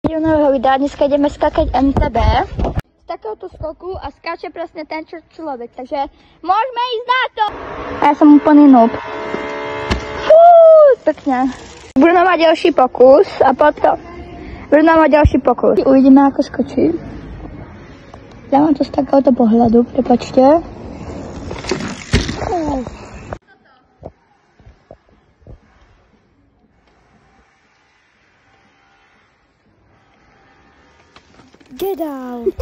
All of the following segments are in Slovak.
Do nového videa, dneska ideme skákať MTB. Z takéhoto skoku a skáče presne ten človek, takže môžeme ísť na to. A ja som úplný noob. Pekne. Bruno má ďalší pokus a potom Uvidíme, ako skočí. Ja mám to z takéhoto pohľadu, prepačte. Get out!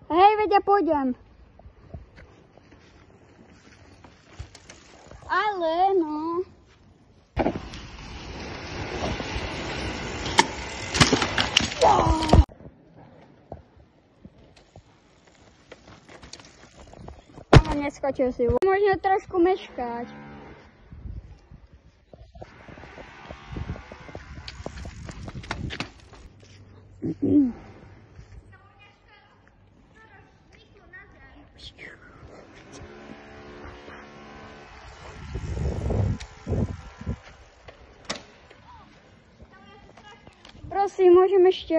Hej, veď ja pôjdem. Ale no... Neskočil si. Možno trošku meškať. Prosím, môžem ešte?